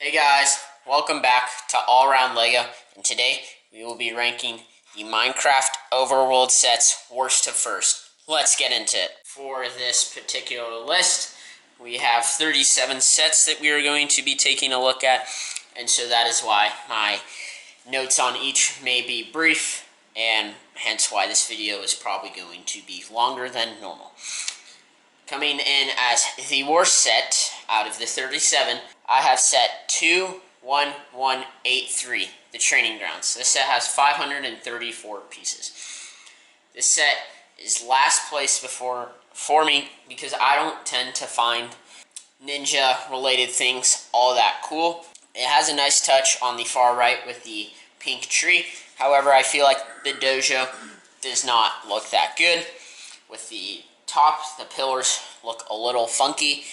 Hey guys, welcome back to All Around LEGO, and today we will be ranking the Minecraft Overworld sets worst to first. Let's get into it. For this particular list, we have 37 sets that we are going to be taking a look at, and so that is why my notes on each may be brief, and hence why this video is probably going to be longer than normal. Coming in as the worst set out of the 37, I have set 21183, the Training Grounds. This set has 534 pieces. This set is last place for me because I don't tend to find ninja-related things all that cool. It has a nice touch on the far right with the pink tree. However, I feel like the dojo does not look that good. With the top, the pillars look a little funky,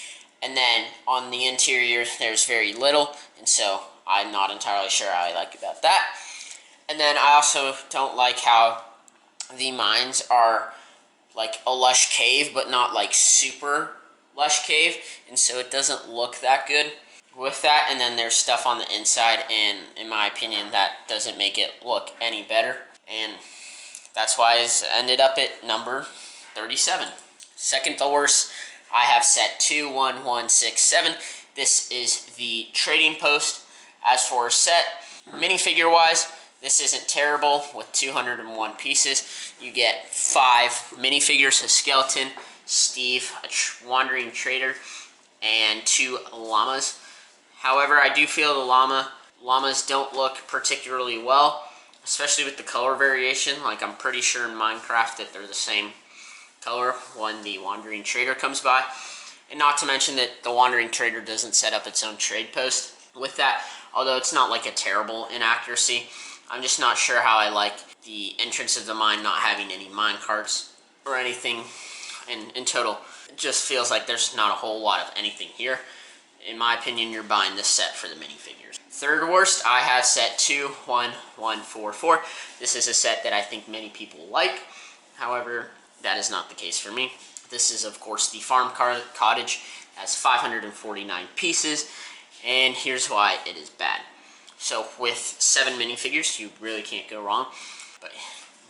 and then on the interior there's very little, and so I'm not entirely sure how I like about that. And then I also don't like how the mines are like a lush cave, but not like super lush cave, and so it doesn't look that good with that. And then there's stuff on the inside, and in my opinion that doesn't make it look any better, and that's why it's ended up at number 37. Second to worst, I have set 21167. This is the trading post. As for a set, minifigure wise, this isn't terrible. With 201 pieces, you get 5 minifigures: a skeleton, Steve, a wandering trader, and 2 llamas. However, I do feel the llamas don't look particularly well, especially with the color variation. Like, I'm pretty sure in Minecraft that they're the same color when the wandering trader comes by, and not to mention that the wandering trader doesn't set up its own trade post with that. Although it's not like a terrible inaccuracy, I'm just not sure how I like the entrance of the mine not having any mine carts or anything. And in total, it just feels like there's not a whole lot of anything here. In my opinion, you're buying this set for the minifigures. Third worst, I have set 21144. This is a set that I think many people like. However, that is not the case for me. This is, of course, the farm cottage. It has 549 pieces, and here's why it is bad. So with 7 minifigures, you really can't go wrong, but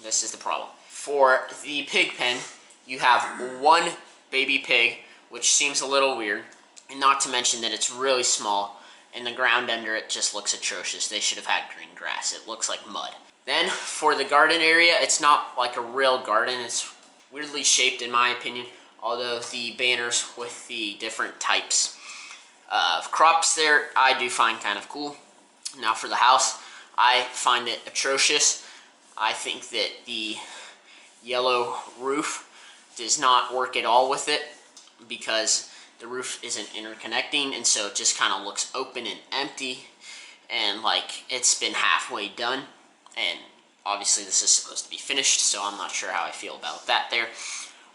this is the problem. For the pig pen, you have 1 baby pig, which seems a little weird, and not to mention that it's really small, and the ground under it just looks atrocious. They should have had green grass. It looks like mud. Then, for the garden area, it's not like a real garden. It's weirdly shaped, in my opinion, although the banners with the different types of crops there, I do find kind of cool. Now for the house, I find it atrocious. I think that the yellow roof does not work at all with it because the roof isn't interconnecting, and so it just kind of looks open and empty, and like it's been halfway done. And obviously this is supposed to be finished, so I'm not sure how I feel about that there.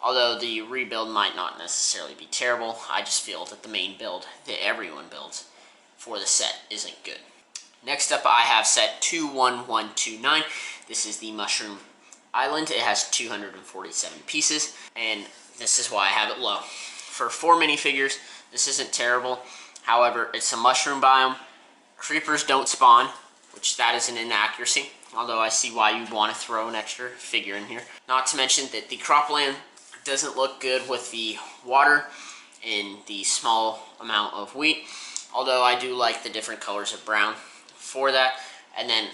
Although the rebuild might not necessarily be terrible, I just feel that the main build that everyone builds for the set isn't good. Next up, I have set 21129. This is the Mushroom Island. It has 247 pieces, and this is why I have it low. For 4 minifigures, this isn't terrible. However, it's a mushroom biome. Creepers don't spawn, which that is an inaccuracy, although I see why you'd want to throw an extra figure in here. Not to mention that the cropland doesn't look good with the water and the small amount of wheat, although I do like the different colors of brown for that. And then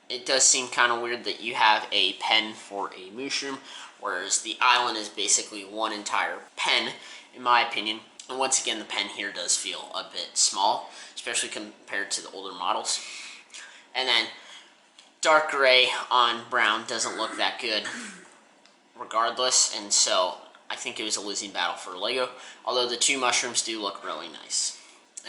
it does seem kind of weird that you have a pen for a mushroom, whereas the island is basically one entire pen, in my opinion. And once again, the pen here does feel a bit small, especially compared to the older models. And then dark gray on brown doesn't look that good regardless, and so I think it was a losing battle for LEGO, although the 2 mushrooms do look really nice.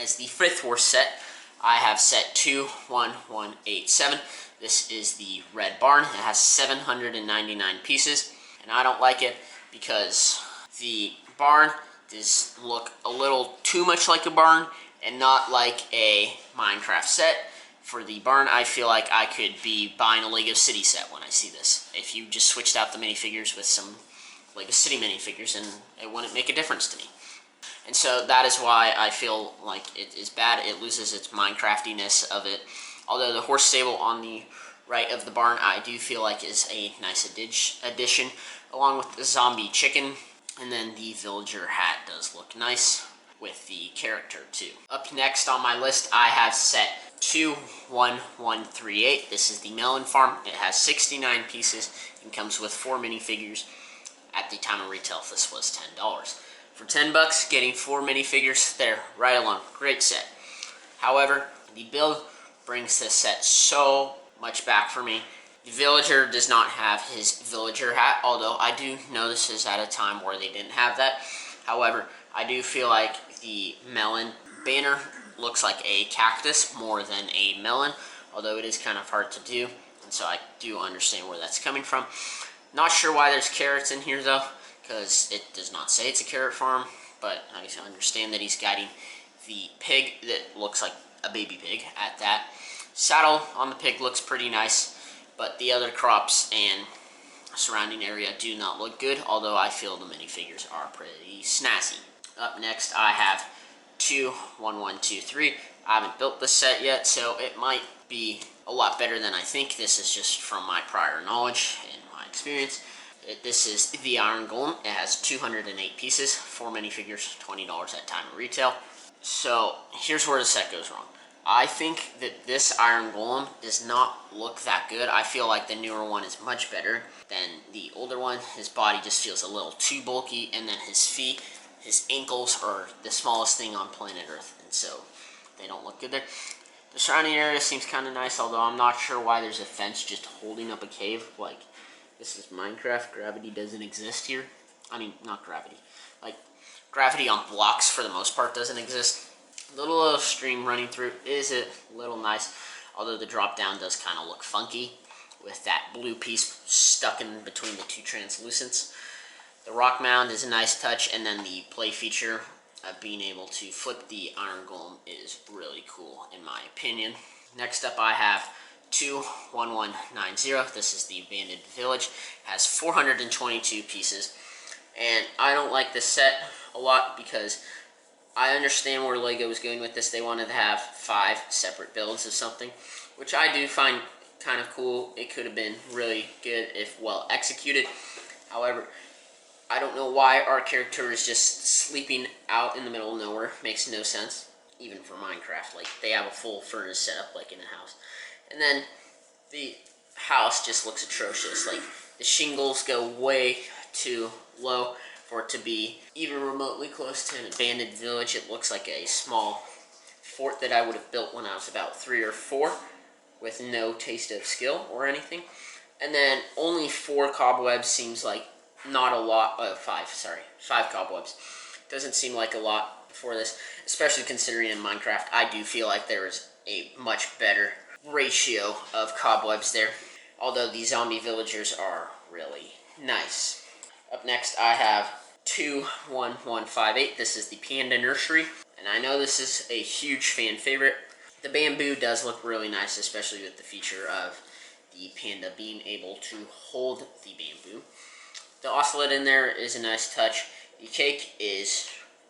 As the 5th worst set, I have set 21187. This is the red barn. It has 799 pieces, and I don't like it because the barn does look a little too much like a barn and not like a Minecraft set. For the barn, I feel like I could be buying a LEGO City set when I see this. If you just switched out the minifigures with some LEGO City minifigures, and it wouldn't make a difference to me. And so that is why I feel like it is bad. It loses its Minecraftiness of it. Although the horse stable on the right of the barn, I do feel like is a nice addition, along with the zombie chicken. And then the villager hat does look nice with the character too. Up next on my list, I have set 21138. This is the melon farm. It has 69 pieces and comes with 4 minifigures. At the time of retail, this was $10. For $10, getting 4 minifigures there, right along. Great set. However, the build brings this set so much back for me. The villager does not have his villager hat, although I do know this is at a time where they didn't have that. However, I do feel like the melon banner looks like a cactus more than a melon, although it is kind of hard to do, and so I do understand where that's coming from. Not sure why there's carrots in here though, because it does not say it's a carrot farm, but I understand that he's guiding the pig that looks like a baby pig at that. Saddle on the pig looks pretty nice, but the other crops and surrounding area do not look good, although I feel the minifigures are pretty snazzy. Up next, I have 21123. I haven't built this set yet, so it might be a lot better than I think. This is just from my prior knowledge and my experience. This is the Iron Golem. It has 208 pieces, 4 minifigures, $20 at time of retail. So here's where the set goes wrong. I think that this Iron Golem does not look that good. I feel like the newer one is much better than the older one. His body just feels a little too bulky, and then his feet, his ankles are the smallest thing on planet Earth, and so they don't look good there. The surrounding area seems kind of nice, although I'm not sure why there's a fence just holding up a cave. Like, this is Minecraft. Gravity doesn't exist here. I mean, not gravity. Like, gravity on blocks for the most part doesn't exist. Little stream running through is a little nice, although the drop down does kind of look funky with that blue piece stuck in between the two translucents. The rock mound is a nice touch, and then the play feature of being able to flip the Iron Golem is really cool in my opinion. Next up I have 21190. This is the Abandoned Village. It has 422 pieces, and I don't like this set a lot because I understand where LEGO was going with this. They wanted to have 5 separate builds of something, which I do find kind of cool. It could have been really good if well executed. However, I don't know why our character is just sleeping out in the middle of nowhere. Makes no sense, even for Minecraft. Like, they have a full furnace set up like in a house. And then the house just looks atrocious. Like, the shingles go way too low for it to be even remotely close to an abandoned village. It looks like a small fort that I would have built when I was about 3 or 4 with no taste of skill or anything. And then only 4 cobwebs seems like not a lot. 5 cobwebs. Doesn't seem like a lot for this, especially considering in Minecraft I do feel like there is a much better ratio of cobwebs there, although the zombie villagers are really nice. Up next I have 21158. This is the Panda Nursery, and I know this is a huge fan favorite. The bamboo does look really nice, especially with the feature of the panda being able to hold the bamboo. The ocelot in there is a nice touch. The cake is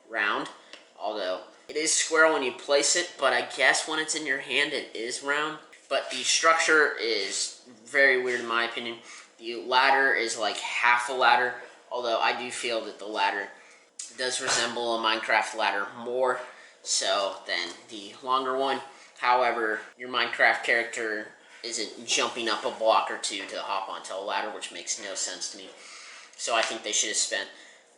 round, although it is square when you place it, but I guess when it's in your hand it is round. But the structure is very weird in my opinion. The ladder is like half a ladder, although I do feel that the ladder does resemble a Minecraft ladder more so than the longer one. However, your Minecraft character isn't jumping up a block or 2 to hop onto a ladder, which makes no sense to me. So I think they should have spent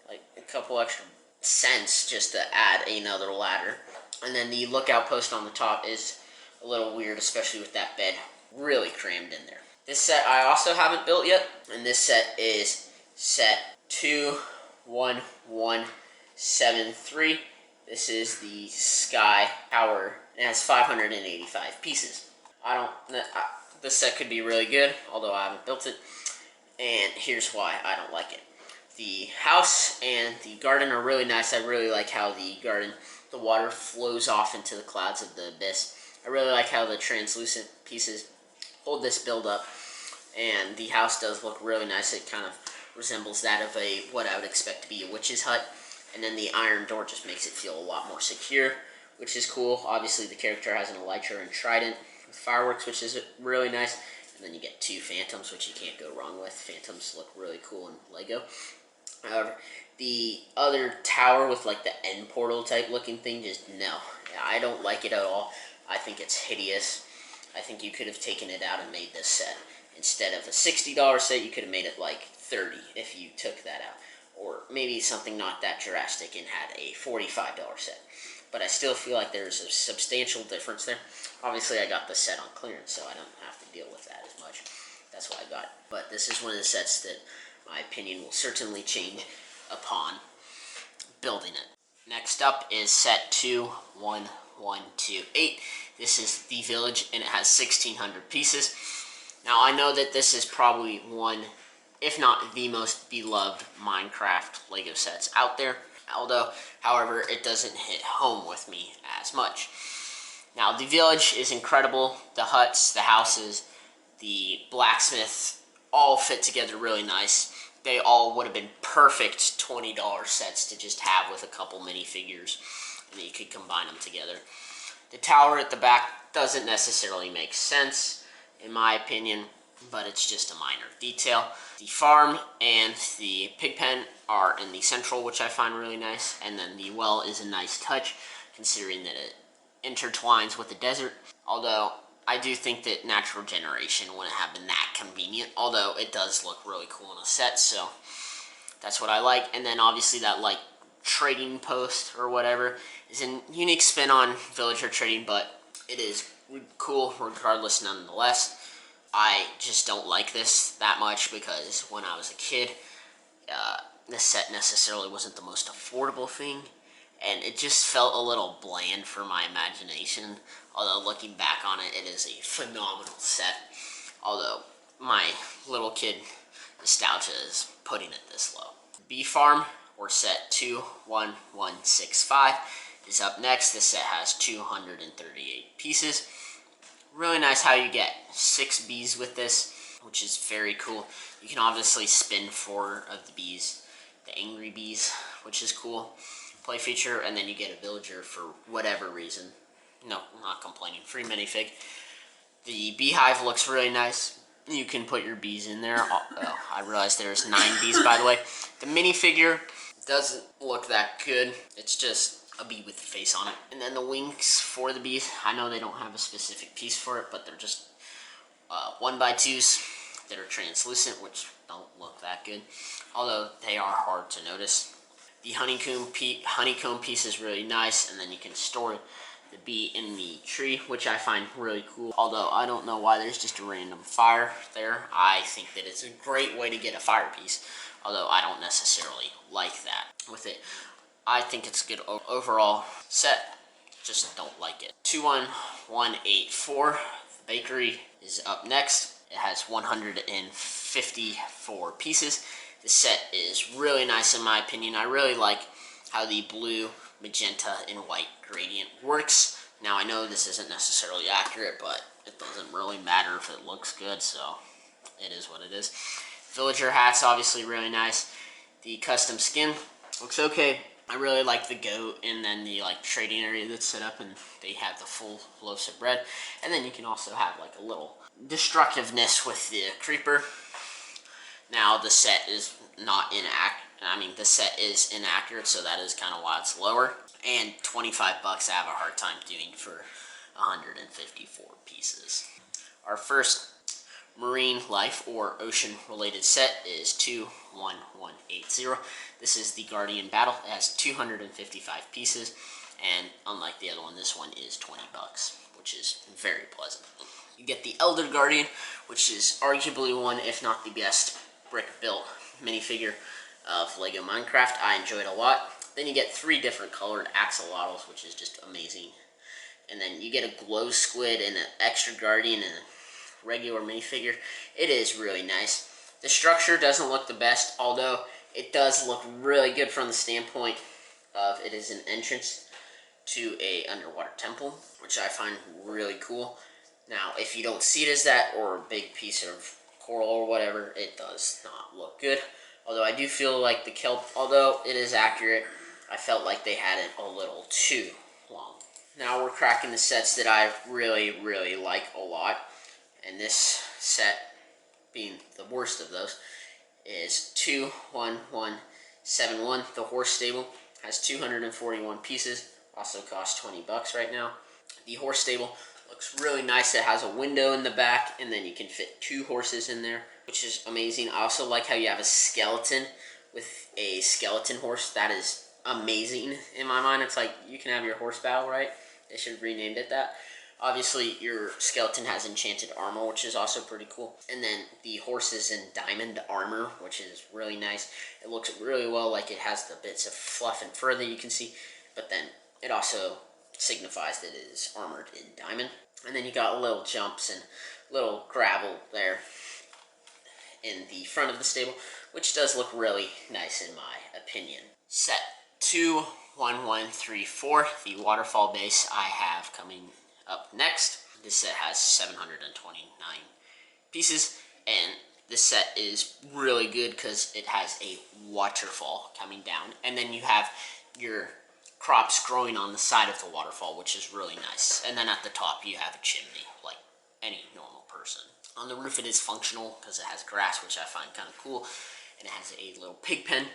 like a couple extra cents just to add another ladder. And then the lookout post on the top is a little weird, especially with that bed really crammed in there. This set I also haven't built yet, and this set is set 21173. This is the Sky Tower. It has 585 pieces. This set could be really good, although I haven't built it, and here's why I don't like it. The house and the garden are really nice. I really like how the garden, the water flows off into the clouds of the abyss. I really like how the translucent pieces hold this build up, and the house does look really nice. It kind of resembles that of what I would expect to be a witch's hut. And then the iron door just makes it feel a lot more secure, which is cool. Obviously, the character has an elytra and trident with fireworks, which is really nice. And then you get 2 phantoms, which you can't go wrong with. Phantoms look really cool in Lego. However, the other tower with like the end portal type looking thing, just no. I don't like it at all. I think it's hideous. I think you could have taken it out and made this set. Instead of a $60 set, you could have made it like $30 if you took that out. Or maybe something not that drastic and had a $45 set. But I still feel like there's a substantial difference there. Obviously, I got the set on clearance, so I don't have to deal with that as much. That's why I got it. But this is one of the sets that my opinion will certainly change upon building it. Next up is set 21128. This is the village, and it has 1,600 pieces. Now, I know that this is probably one, if not the most beloved Minecraft Lego sets out there. Although, however, it doesn't hit home with me as much. Now, the village is incredible. The huts, the houses, the blacksmith all fit together really nice. They all would have been perfect $20 sets to just have with a couple minifigures, and you could combine them together. The tower at the back doesn't necessarily make sense, in my opinion, but it's just a minor detail. The farm and the pig pen are in the central, which I find really nice, and then the well is a nice touch, considering that it intertwines with the desert. Although, I do think that natural generation wouldn't have been that convenient, although it does look really cool in a set, so that's what I like. And then obviously that like trading post or whatever is a unique spin on villager trading, but it is cool regardless nonetheless. I just don't like this that much because when I was a kid, this set necessarily wasn't the most affordable thing, and it just felt a little bland for my imagination. Although looking back on it, it is a phenomenal set. Although my little kid nostalgia is putting it this low. Bee Farm, or set 21165, is up next. This set has 238 pieces. Really nice how you get 6 bees with this, which is very cool. You can obviously spin 4 of the bees, the angry bees, which is cool. Play feature, and then you get a villager for whatever reason. No, I'm not complaining. Free minifig. The beehive looks really nice. You can put your bees in there. Oh, I realized there's 9 bees, by the way. The minifigure doesn't look that good. It's just a bee with a face on it. And then the wings for the bees, I know they don't have a specific piece for it, but they're just 1x2s that are translucent, which don't look that good. Although they are hard to notice. The honeycomb piece is really nice, and then you can store the bee in the tree, which I find really cool. Although I don't know why there's just a random fire there. I think that it's a great way to get a fire piece, although I don't necessarily like that with it. I think it's a good overall set, just don't like it. 21184, the bakery is up next. It has 154 pieces. The set is really nice in my opinion. I really like how the blue, magenta, and white gradient works. Now I know this isn't necessarily accurate, but it doesn't really matter if it looks good, so it is what it is. Villager hat's obviously really nice. The custom skin looks okay. I really like the goat, and then the like trading area that's set up, and they have the full loaves of bread. And then you can also have like a little destructiveness with the creeper. Now the set is not the set is inaccurate, so that is kind of why it's lower. And 25 bucks I have a hard time doing for 154 pieces. Our first marine life or ocean related set is 21180. This is the Guardian Battle. It has 255 pieces, and unlike the other one, this one is 20 bucks, which is very pleasant. You get the Elder Guardian, which is arguably one, if not the best, brick-built minifigure of LEGO Minecraft. I enjoy it a lot. Then you get 3 different colored axolotls, which is just amazing. And then you get a glow squid and an extra guardian and a regular minifigure. It is really nice. The structure doesn't look the best, although it does look really good from the standpoint of it is an entrance to a underwater temple, which I find really cool. Now, if you don't see it as that, or a big piece of coral or whatever, it does not look good. Although I do feel like the kelp, although it is accurate, I felt like they had it a little too long. Now we're cracking the sets that I really like a lot. And this set, being the worst of those, is 21171. The horse stable has 241 pieces. Also costs $20 right now. The horse stable looks really nice. It has a window in the back, and then you can fit 2 horses in there, which is amazing. I also like how you have a skeleton with a skeleton horse. That is amazing in my mind. It's like you can have your horse battle, right? They should have renamed it that. Obviously, your skeleton has enchanted armor, which is also pretty cool. And then the horse is in diamond armor, which is really nice. It looks really well, like it has the bits of fluff and fur that you can see. But then it also signifies that it is armored in diamond. And then you got little jumps and little gravel there in the front of the stable, which does look really nice in my opinion. Set 21134, the waterfall base I have coming up next. This set has 729 pieces, and this set is really good because it has a waterfall coming down, and then you have your crops growing on the side of the waterfall, which is really nice. And then at the top you have a chimney, like any normal person. On the roof it is functional because it has grass, which I find kind of cool, and it has a little pig pen,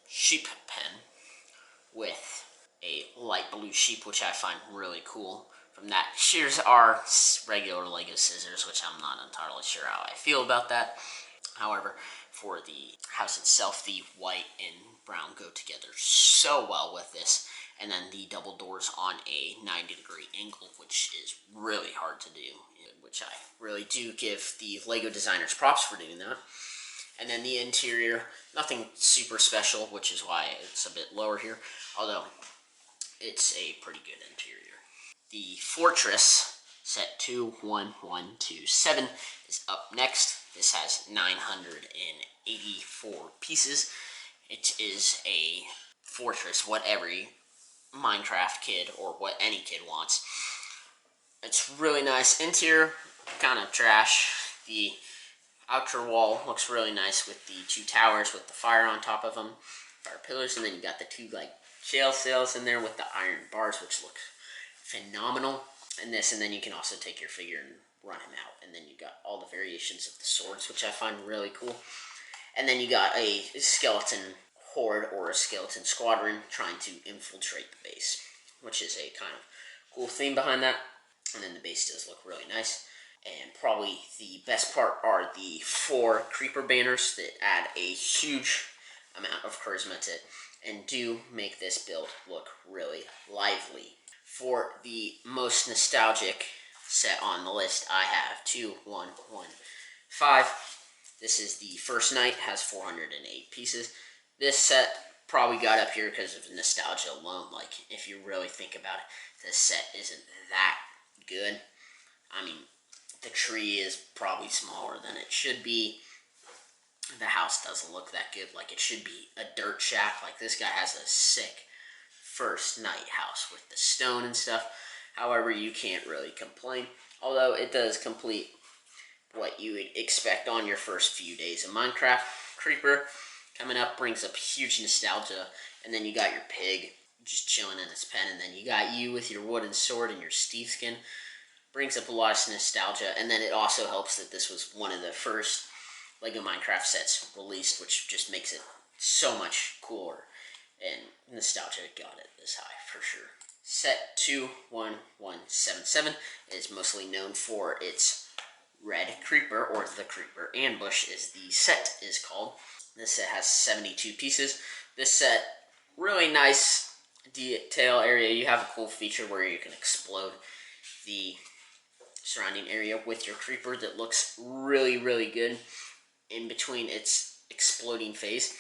sheep pen, with a light blue sheep, which I find really cool. From that, shears are regular Lego scissors, which I'm not entirely sure how I feel about that. However, for the house itself, the white and brown go together so well with this. And then the double doors on a 90-degree angle, which is really hard to do, which I really do give the Lego designers props for doing that. And then the interior, nothing super special, which is why it's a bit lower here, although it's a pretty good interior. The Fortress, set 21127, is up next. This has 984 pieces. It is a fortress, what every Minecraft kid or what any kid wants. It's really nice. Interior, kind of trash. The outer wall looks really nice with the 2 towers with the fire on top of them, fire pillars, and then you got the 2 like jail cells in there with the iron bars, which look phenomenal. And then you can also take your figure and run him out. And then you got all the variations of the swords, which I find really cool. And then you got a skeleton horde or a skeleton squadron trying to infiltrate the base, which is a kind of cool theme behind that. And then the base does look really nice. And probably the best part are the 4 creeper banners that add a huge amount of charisma to it and do make this build look really lively. For the most nostalgic set on the list, I have 2115. This is the First Knight, has 408 pieces. This set probably got up here because of nostalgia alone. Like, if you really think about it, this set isn't that good. I mean, the tree is probably smaller than it should be. The house doesn't look that good. Like, it should be a dirt shack. Like, this guy has a sick First Knight house with the stone and stuff. However, you can't really complain. Although, it does complete what you would expect on your first few days of Minecraft. Creeper coming up brings up huge nostalgia. And then you got your pig just chilling in its pen. And then you got you with your wooden sword and your Steve skin. Brings up a lot of nostalgia. And then it also helps that this was one of the first Lego Minecraft sets released, which just makes it so much cooler. And nostalgia got it this high for sure. Set 21177 is mostly known for its red creeper, or the creeper ambush as the set is called. This set has 72 pieces. This set, really nice detail area. You have a cool feature where you can explode the surrounding area with your creeper that looks really good in between its exploding phase,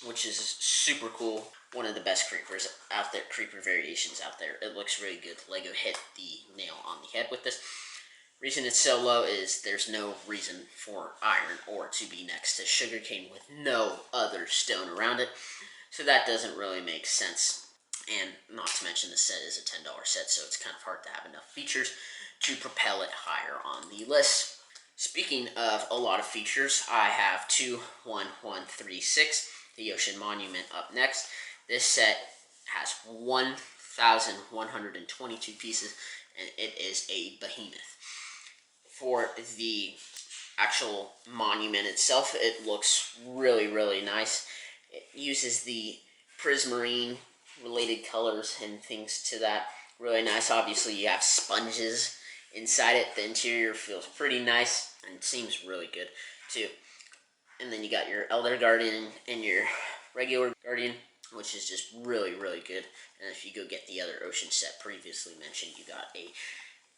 which is super cool. One of the best creepers out there, creeper variations out there. It looks really good. Lego hit the nail on the head with this. Reason it's so low is there's no reason for iron ore to be next to sugarcane with no other stone around it. So that doesn't really make sense. And not to mention the set is a $10 set, so it's kind of hard to have enough features to propel it higher on the list. Speaking of a lot of features, I have 21136, the Ocean Monument, up next. This set has 1,122 pieces, and it is a behemoth. For the actual monument itself, it looks really, really nice. It uses the prismarine related colors and things to that. Really nice. Obviously, you have sponges inside it. The interior feels pretty nice and seems really good too. And then you got your Elder Guardian and your regular Guardian, which is just really, really good. And if you go get the other Ocean set previously mentioned, you got a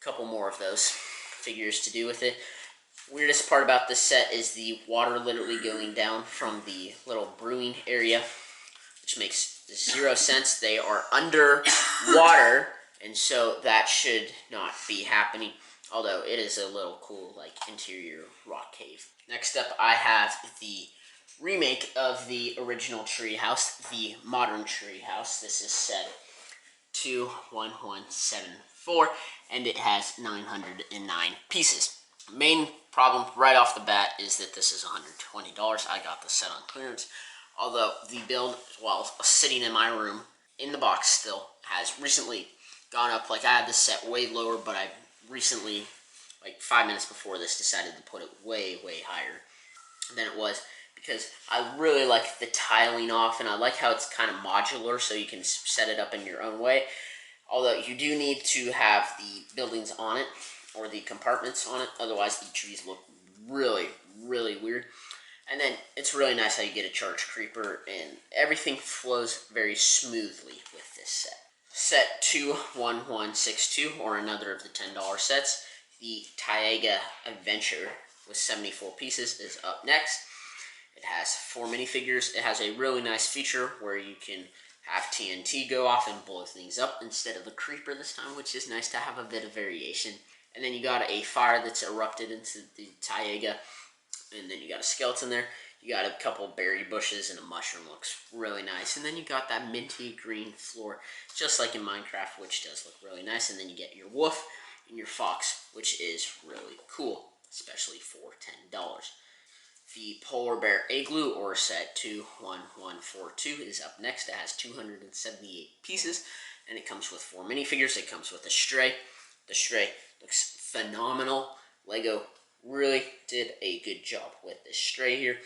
couple more of those figures to do with it. Weirdest part about this set is the water literally going down from the little brewing area, which makes 0 sense. They are under water, and so that should not be happening. Although it is a little cool, like, interior rock cave. Next up, I have the remake of the original treehouse, the modern treehouse. This is set 21174, and it has 909 pieces. Main problem right off the bat is that this is $120. I got the set on clearance. Although the build, while sitting in my room in the box still, has recently gone up. Like, I had this set way lower, but I recently, like 5 minutes before this, decided to put it way, way higher than it was, because I really like the tiling off, and I like how it's kind of modular, so you can set it up in your own way. Although you do need to have the buildings on it, or the compartments on it, otherwise the trees look really, really weird. And then it's really nice how you get a charge creeper, and everything flows very smoothly with this set. Set 21162, or another of the $10 sets, the Taiga Adventure with 74 pieces, is up next. It has 4 minifigures. It has a really nice feature where you can have TNT go off and blow things up instead of the creeper this time, which is nice to have a bit of variation. And then you got a fire that's erupted into the Taiga, and then you got a skeleton there. You got a couple berry bushes and a mushroom. Looks really nice. And then you got that minty green floor, just like in Minecraft, which does look really nice. And then you get your wolf and your fox, which is really cool, especially for $10. The Polar Bear Igloo, or set 21142, is up next. It has 278 pieces, and it comes with 4 minifigures. It comes with a stray. The stray looks phenomenal. Lego really did a good job with this stray here,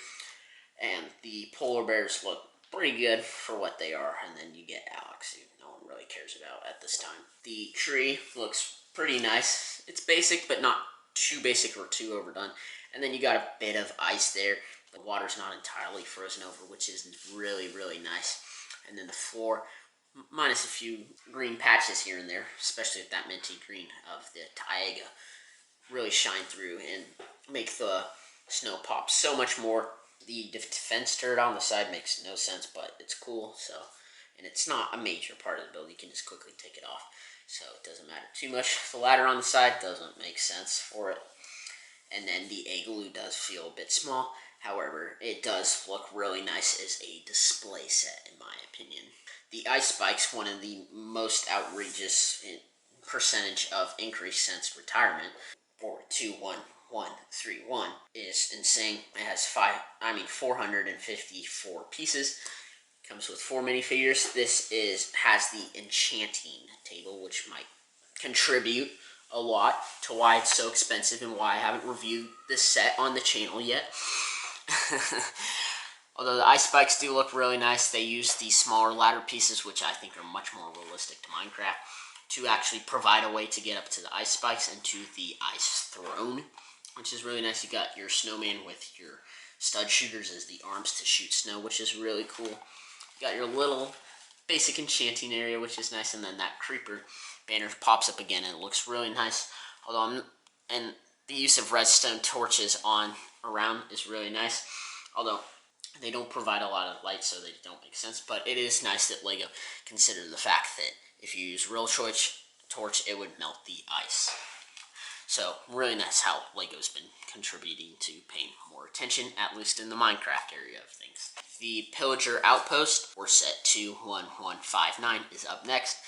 and the polar bears look pretty good for what they are. And then you get Alex, who no one really cares about at this time. The tree looks pretty nice. It's basic, but not too basic or too overdone. And then you got a bit of ice there. The water's not entirely frozen over, which is really, really nice. And then the floor, minus a few green patches here and there, especially with that minty green of the Taiga, really shine through and make the snow pop so much more. The defense turret on the side makes no sense, but it's cool. So, and it's not a major part of the build. You can just quickly take it off, so it doesn't matter too much. The ladder on the side doesn't make sense for it. And then the igloo does feel a bit small. However, it does look really nice as a display set, in my opinion. The ice spikes, one of the most outrageous percentage of increase since retirement, for 21131, is insane. It has 454 pieces. Comes with 4 minifigures. This has the enchanting table, which might contribute a lot to why it's so expensive and why I haven't reviewed this set on the channel yet. Although the ice spikes do look really nice, they use the smaller ladder pieces, which I think are much more realistic to Minecraft, to actually provide a way to get up to the ice spikes and to the ice throne, which is really nice. You got your snowman with your stud shooters as the arms to shoot snow, which is really cool. You got your little basic enchanting area, which is nice, and then that creeper banner pops up again, and it looks really nice. And the use of redstone torches on around is really nice. Although they don't provide a lot of light, so they don't make sense. But it is nice that Lego considered the fact that if you use real torch, it would melt the ice. So really nice how Lego's been contributing to paying more attention, at least in the Minecraft area of things. The Pillager Outpost, or set 21159, is up next.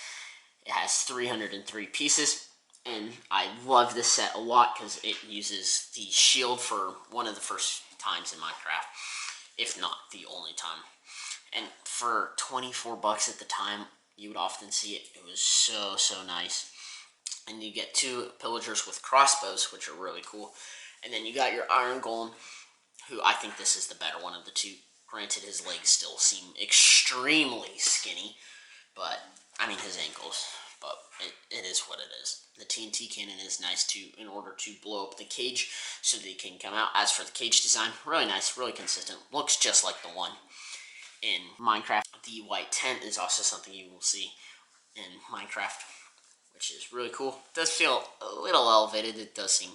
It has 303 pieces, and I love this set a lot because it uses the shield for one of the first times in Minecraft, if not the only time. And for 24 bucks at the time, you would often see it. It was so nice. And you get 2 pillagers with crossbows, which are really cool. And then you got your iron golem, who I think this is the better one of the 2. Granted, his legs still seem extremely skinny, but I mean his ankles. But it is what it is. The TNT cannon is nice too, in order to blow up the cage so that it can come out. As for the cage design, really nice, really consistent. Looks just like the one in Minecraft. The white tent is also something you will see in Minecraft, which is really cool. It does feel a little elevated. It does seem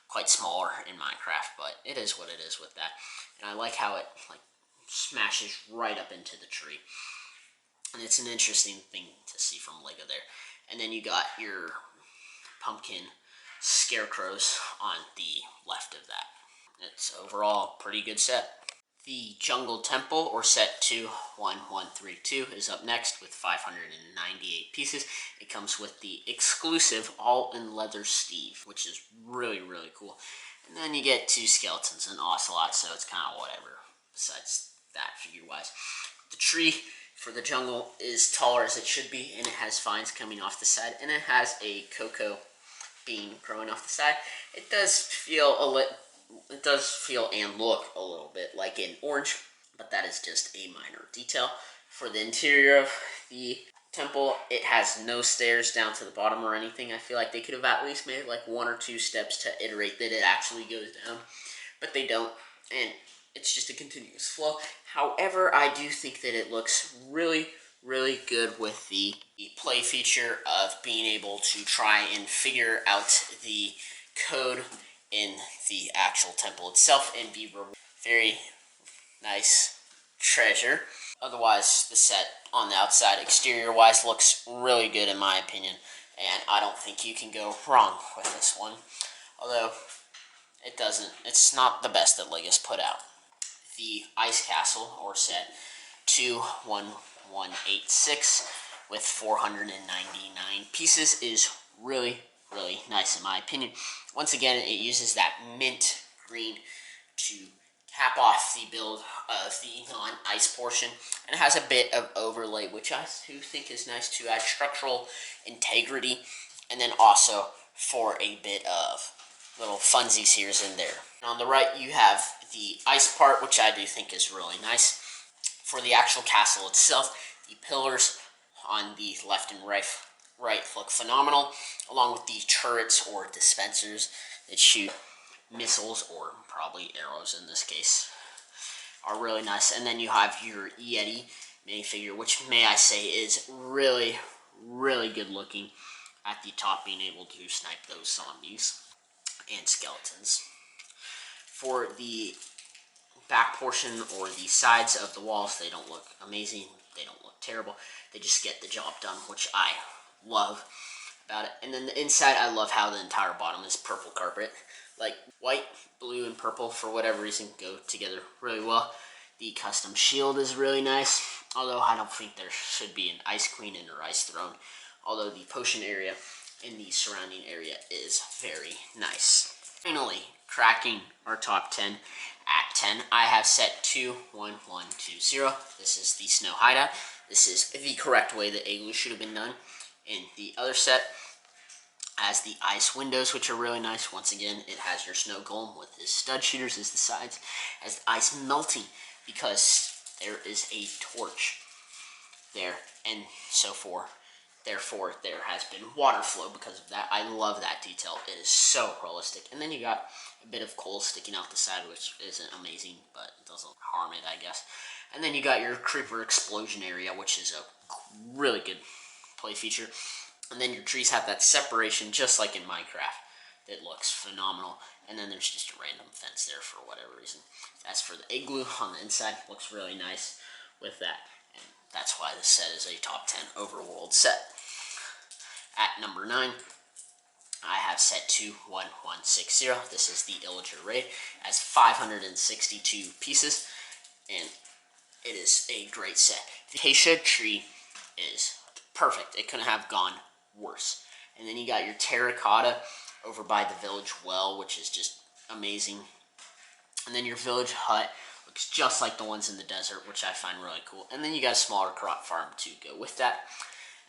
quite smaller in Minecraft, but it is what it is with that. And I like how it like smashes right up into the tree. And it's an interesting thing to see from Lego there. And then you got your pumpkin scarecrows on the left of that. It's overall a pretty good set. The Jungle Temple, or set 21132, is up next with 598 pieces. It comes with the exclusive all-in-leather Steve, which is really cool. And then you get 2 skeletons and ocelot, so it's kind of whatever besides that figure-wise. The tree for the jungle is taller as it should be, and it has vines coming off the side, and it has a cocoa bean growing off the side. It does feel and look a little bit like an orange, but that is just a minor detail. For the interior of the temple, it has no stairs down to the bottom or anything. I feel like they could have at least made like 1 or 2 steps to iterate that it actually goes down, but they don't, and it's just a continuous flow. However, I do think that it looks really good with the play feature of being able to try and figure out the code in the actual temple itself and be rewarded. Very nice treasure. Otherwise, the set on the outside, exterior-wise, looks really good in my opinion, and I don't think you can go wrong with this one. Although, it's not the best that Lego's put out. The Ice Castle, or set 21186, with 499 pieces, is really nice in my opinion. Once again, it uses that mint green to cap off the build of the non-ice portion, and it has a bit of overlay, which I do think is nice to add structural integrity, and then also for a bit of little funsies here and there. And on the right, you have the ice part, which I do think is really nice. For the actual castle itself, the pillars on the left and right look phenomenal, along with the turrets or dispensers that shoot missiles, or probably arrows in this case, are really nice. And then you have your Yeti minifigure, which may I say is really good looking at the top, being able to snipe those zombies and skeletons. For the back portion or the sides of the walls, they don't look amazing, they don't look terrible, they just get the job done, which I love about it. And then the inside, I love how the entire bottom is purple carpet. Like white, blue, and purple, for whatever reason, go together really well. The custom shield is really nice, although I don't think there should be an Ice Queen and or Ice Throne, although the potion area in the surrounding area is very nice. Finally, cracking our top 10 at 10, I have set 21120. This is the Snow Hideout. This is the correct way that Igloo should have been done. In the other set, has the ice windows, which are really nice. Once again, it has your snow golem with his stud shooters as the sides, has the ice melting because there is a torch there, and so forth. Therefore, there has been water flow because of that. I love that detail. It is so realistic. And then you got a bit of coal sticking out the side, which isn't amazing, but it doesn't harm it, I guess. And then you got your creeper explosion area, which is a really good play feature. And then your trees have that separation, just like in Minecraft. That looks phenomenal. And then there's just a random fence there for whatever reason. As for the igloo on the inside, looks really nice with that. And that's why this set is a top 10 overworld set. At number 9, I have set 21160. This is the Illager Raid. It has 562 pieces, and it is a great set. The acacia tree is perfect. It couldn't have gone worse. And then you got your terracotta over by the village well, which is just amazing. And then your village hut Looks just like the ones in the desert, which I find really cool. And then you got a smaller crop farm to go with that.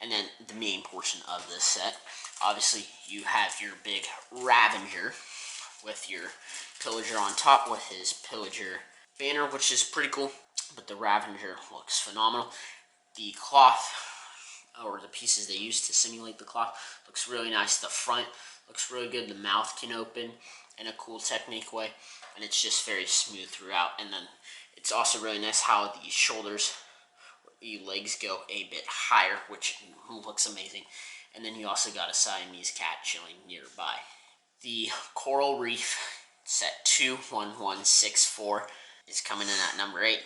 And then the main portion of this set, obviously you have your big Ravager with your Pillager on top with his Pillager banner, which is pretty cool. But the Ravager looks phenomenal. The cloth, or the pieces they use to simulate the cloth, looks really nice. The front looks really good. The mouth can open in a cool technique way, and it's just very smooth throughout. And then it's also really nice how the shoulders, the legs go a bit higher, which looks amazing. And then you also got a Siamese cat chilling nearby. The Coral Reef set 21164 is coming in at number 8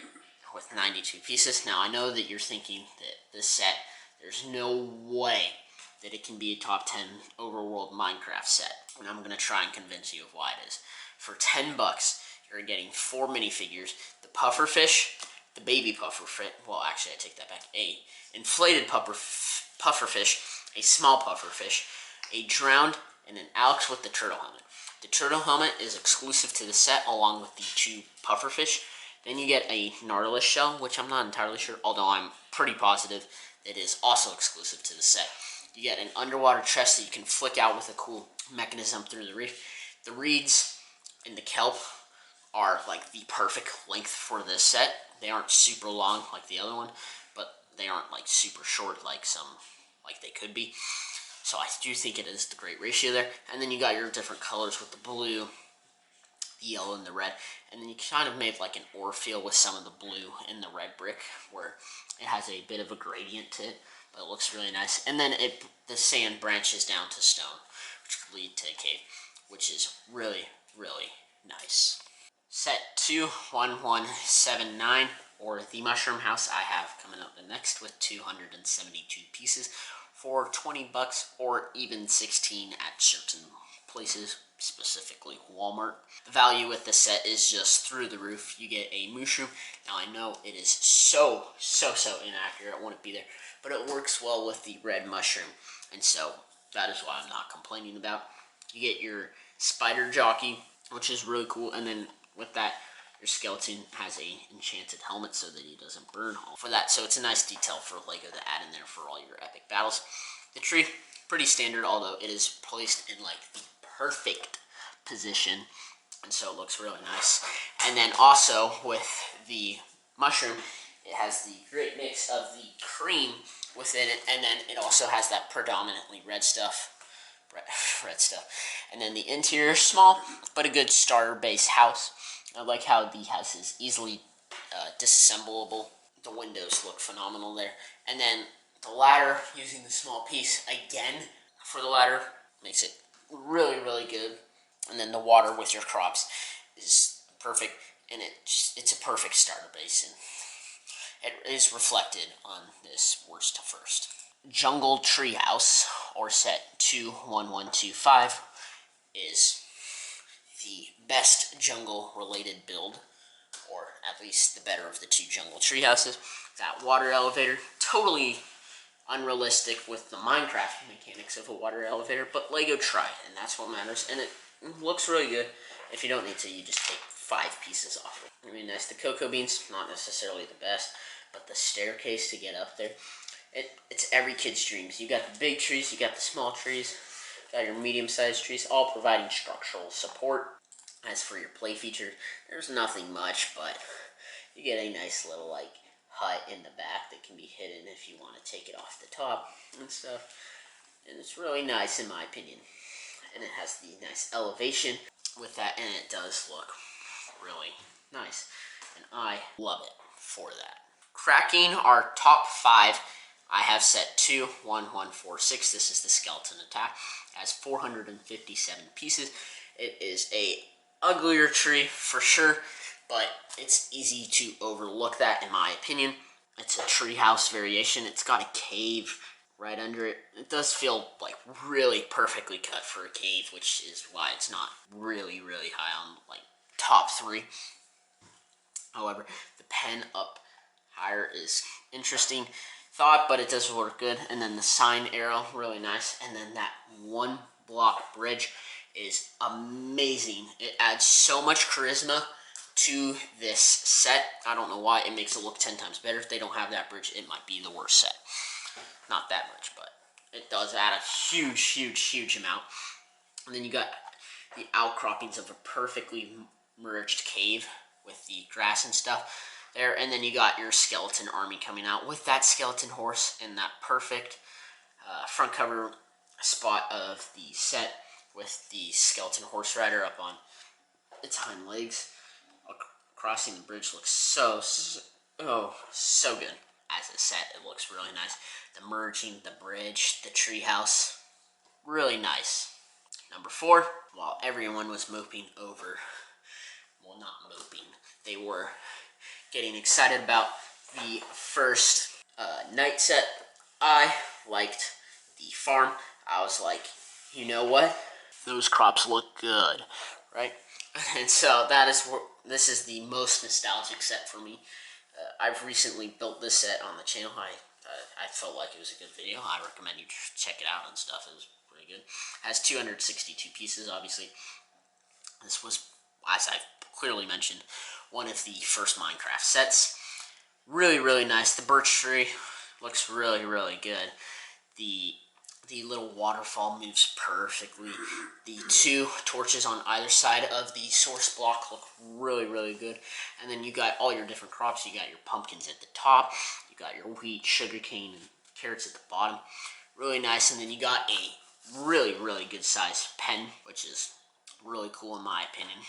with 92 pieces. Now I know that you're thinking that this set, there's no way that it can be a top 10 Overworld Minecraft set. And I'm going to try and convince you of why it is. For 10 bucks, you're getting 4 minifigures, the pufferfish, the baby pufferfish, well actually I take that back, a inflated pufferfish, a small pufferfish, a drowned, and an Alex with the turtle helmet. The turtle helmet is exclusive to the set along with the 2 pufferfish. Then you get a Nautilus shell, which I'm not entirely sure, although I'm pretty positive it is also exclusive to the set. You get an underwater chest that you can flick out with a cool mechanism through the reef. The reeds and the kelp are like the perfect length for this set. They aren't super long like the other one, but they aren't like super short like they could be. So I do think it is the great ratio there. And then you got your different colors with the blue, the yellow, and the red. And then you kind of made like an ore feel with some of the blue and the red brick, where it has a bit of a gradient to it, but it looks really nice. And then the sand branches down to stone, which could lead to a cave, which is really, really nice. Set 21179, or the Mushroom House, I have coming up the next with 272 pieces for 20 bucks, or even 16 at certain places, specifically Walmart. The value with the set is just through the roof. You get a mushroom. Now I know it is so inaccurate, it wouldn't be there, but it works well with the red mushroom, and so that is why I'm not complaining about. You get your spider jockey, which is really cool, and then with that, your skeleton has a enchanted helmet so that he doesn't burn for that. So it's a nice detail for LEGO to add in there for all your epic battles. The tree, pretty standard, although it is placed in like the perfect position, and so it looks really nice. And then also with the mushroom, it has the great mix of the cream within it, and then it also has that predominantly red stuff. And then the interior, small but a good starter base house. I like how the house is easily disassemblable. The windows look phenomenal there. And then the ladder, using the small piece again for the ladder, makes it really, really good. And then the water with your crops is perfect, and it's a perfect starter base, and it is reflected on this worst to first. Jungle Treehouse, or set 21125, is the best jungle-related build, or at least the better of the 2 jungle treehouses. That water elevator, totally unrealistic with the Minecraft mechanics of a water elevator, but LEGO tried, and that's what matters, and it looks really good. If you don't need to, you just take 5 pieces off. Really nice. The cocoa beans, not necessarily the best, but the staircase to get up there, it's every kid's dreams. You got the big trees, you got the small trees, you got your medium-sized trees, all providing structural support. As for your play features, there's nothing much, but you get a nice little like hut in the back that can be hidden if you want to take it off the top and stuff. And it's really nice in my opinion. And it has the nice elevation with that, and it does look really nice. And I love it for that. Cracking our top 5, I have set 21146. This is the skeleton attack. It has 457 pieces. It is a uglier tree for sure, but it's easy to overlook that in my opinion. It's a treehouse variation. It's got a cave right under it. It does feel like really perfectly cut for a cave, which is why it's not really, really high on like top 3. However, the pen up higher is interesting thought, but it does work good. And then the sign arrow, really nice. And then that 1 block bridge is amazing. It adds so much charisma to this set. I don't know why. It makes it look 10 times better. If they don't have that bridge, it might be the worst set. Not that much, but it does add a huge amount. And then you got the outcroppings of a perfectly merged cave with the grass and stuff there. And then you got your skeleton army coming out with that skeleton horse and that perfect front cover spot of the set with the skeleton horse rider up on its hind legs. Crossing the bridge looks so good. As a set, it looks really nice. The merging, the bridge, the treehouse, really nice. Number 4, while everyone was moping over, well, not moping, they were getting excited about the first night set, I liked the farm. I was like, you know what? Those crops look good, right? And so this is the most nostalgic set for me. I've recently built this set on the channel. I felt like it was a good video. I recommend you check it out and stuff. It was pretty good. It has 262 pieces, obviously. This was, as I've clearly mentioned, one of the first Minecraft sets. Really nice. The birch tree looks really good. The little waterfall moves perfectly. The 2 torches on either side of the source block look really good. And then you got all your different crops. You got your pumpkins at the top. You got your wheat, sugarcane, and carrots at the bottom. Really nice. And then you got a really good size pen, which is really cool in my opinion,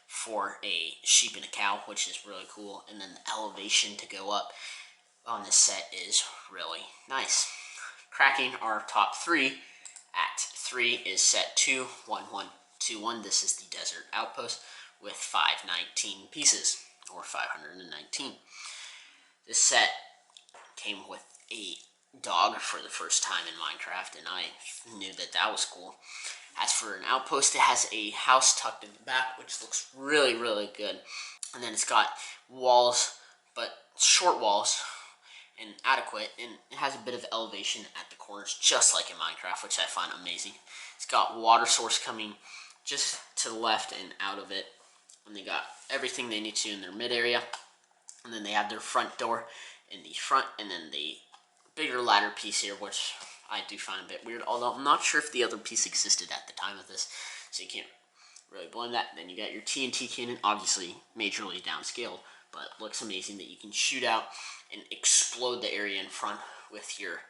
for a sheep and a cow, which is really cool. And then the elevation to go up on this set is really nice. Cracking our top 3 at 3 is set 21121. This is the Desert Outpost with 519 pieces, or 519. This set came with a dog for the first time in Minecraft, and I knew that was cool. As for an outpost, it has a house tucked in the back, which looks really good. And then it's got walls, but short walls, and adequate, and it has a bit of elevation at the corners, just like in Minecraft, which I find amazing. It's got water source coming just to the left and out of it, and they got everything they need to in their mid area. And then they have their front door in the front, and then the bigger ladder piece here, which I do find a bit weird, although I'm not sure if the other piece existed at the time of this, so you can't really blame that. Then you got your TNT cannon, obviously majorly downscaled, but looks amazing that you can shoot out and explode the area in front with your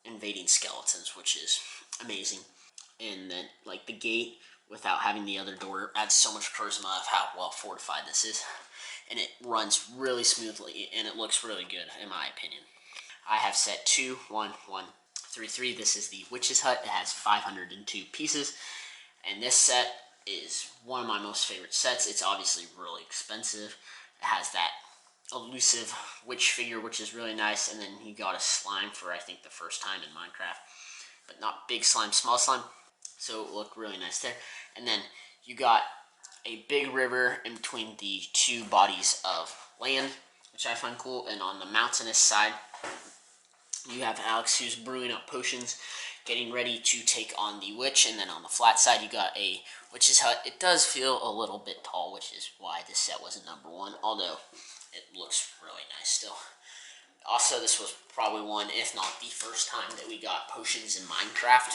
invading skeletons, which is amazing. And then, like, the gate, without having the other door, adds so much charisma of how well fortified this is. And it runs really smoothly, and it looks really good, in my opinion. I have set 21133. This is the Witch's Hut. It has 502 pieces, and this set is one of my most favorite sets. It's obviously really expensive. It has that elusive witch figure, which is really nice, and then you got a slime for, I think, the first time in Minecraft, but not big slime, small slime, so it looked really nice there. And then you got a big river in between the 2 bodies of land, which I find cool. And on the mountainous side, you have Alex, who's brewing up potions, getting ready to take on the witch. And then on the flat side, you got a Witch's Hut. It does feel a little bit tall, which is why this set wasn't number 1, although it looks really nice still. Also, this was probably one, if not the first time, that we got potions in Minecraft,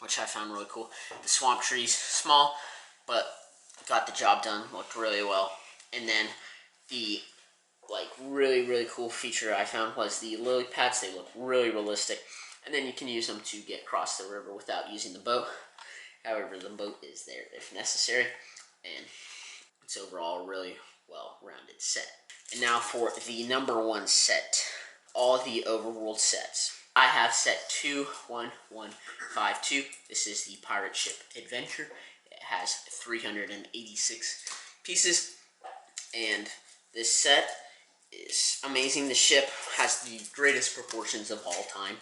which I found really cool. The swamp trees, small, but got the job done, looked really well. And then the really cool feature I found was the lily pads. They look really realistic, and then you can use them to get across the river without using the boat. However, the boat is there if necessary, and it's overall a really well-rounded set. And now for the number 1 set, all the Overworld sets. I have set 21152. This is the Pirate Ship Adventure. It has 386 pieces, and this set is amazing. The ship has the greatest proportions of all time,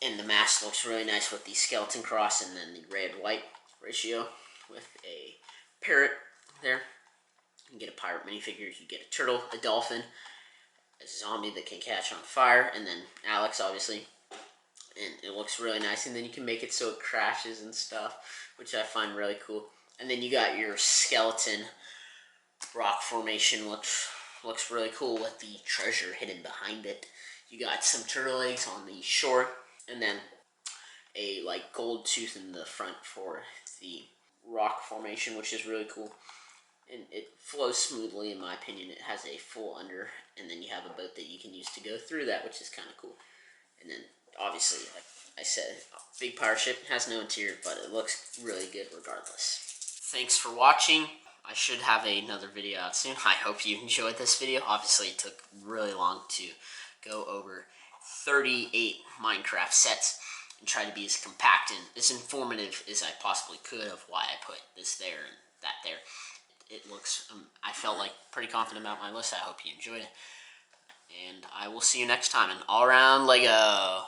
and the mast looks really nice with the skeleton cross and then the red-white ratio with a parrot there. You can get a pirate minifigure, you get a turtle, a dolphin, a zombie that can catch on fire, and then Alex, obviously. And it looks really nice, and then you can make it so it crashes and stuff, which I find really cool. And then you got your skeleton rock formation, which looks really cool with the treasure hidden behind it. You got some turtle eggs on the shore, and then a like gold tooth in the front for the rock formation, which is really cool. And it flows smoothly, in my opinion. It has a full under, and then you have a boat that you can use to go through that, which is kind of cool. And then, obviously, like I said, big pirate ship has no interior, but it looks really good regardless. Thanks for watching. I should have another video out soon. I hope you enjoyed this video. Obviously, it took really long to go over 38 Minecraft sets and try to be as compact and as informative as I possibly could of why I put this there and that there. It looks, I felt like pretty confident about my list. I hope you enjoyed it. And I will see you next time in All Around Lego.